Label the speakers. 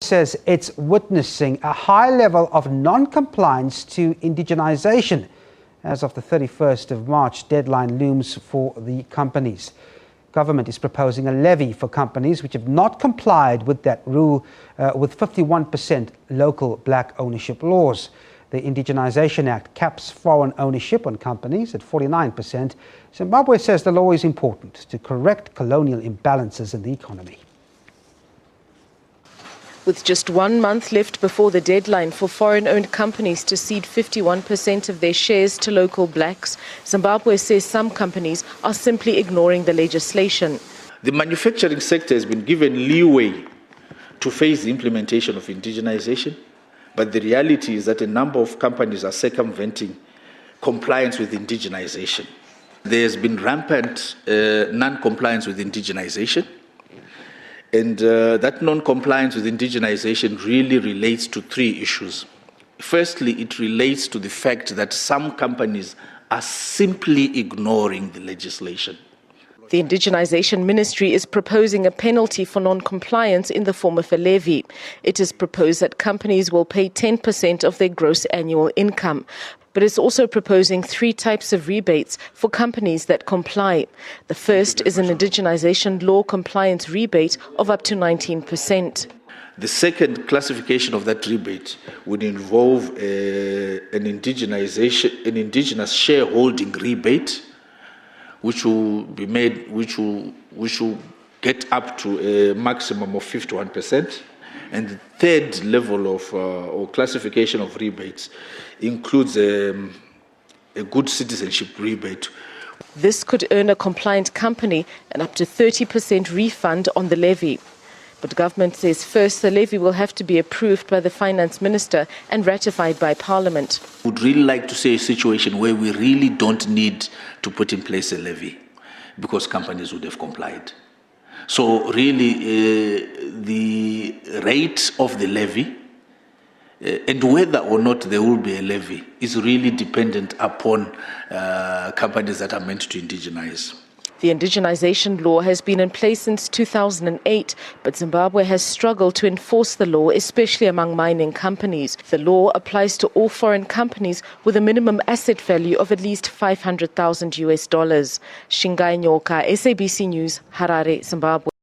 Speaker 1: says it's witnessing a high level of non-compliance to indigenisation. As of the 31st of March, deadline looms for the companies. Government is proposing a levy for companies which have not complied with that rule with 51% local black ownership laws. The Indigenisation Act caps foreign ownership on companies at 49%. Zimbabwe says the law is important to correct colonial imbalances in the economy.
Speaker 2: With just 1 month left before the deadline for foreign-owned companies to cede 51% of their shares to local blacks, Zimbabwe says some companies are simply ignoring the legislation.
Speaker 3: The manufacturing sector has been given leeway to face the implementation of indigenisation, but the reality is that a number of companies are circumventing compliance with indigenisation. There has been rampant non-compliance with indigenisation. And that non-compliance with indigenisation really relates to three issues. Firstly, it relates to the fact that some companies are simply ignoring the legislation.
Speaker 2: The Indigenisation Ministry is proposing a penalty for non-compliance in the form of a levy. It is proposed that companies will pay 10% of their gross annual income. But it's also proposing 3 types of rebates for companies that comply. The first is an indigenisation law compliance rebate of up to 19%.
Speaker 3: The second classification of that rebate would involve an indigenous shareholding rebate, which will be made, which will get up to a maximum of 51%. And the third level of or classification of rebates includes a good citizenship rebate.
Speaker 2: This could earn a compliant company an up to 30% refund on the levy. But government says first the levy will have to be approved by the finance minister and ratified by parliament.
Speaker 3: We would really like to see a situation where we really don't need to put in place a levy because companies would have complied. So really the rate of the levy and whether or not there will be a levy is really dependent upon companies that are meant to indigenize.
Speaker 2: The indigenisation law has been in place since 2008, but Zimbabwe has struggled to enforce the law, especially among mining companies. The law applies to all foreign companies with a minimum asset value of at least $500,000 US. Shingai Nyoka, SABC News, Harare, Zimbabwe.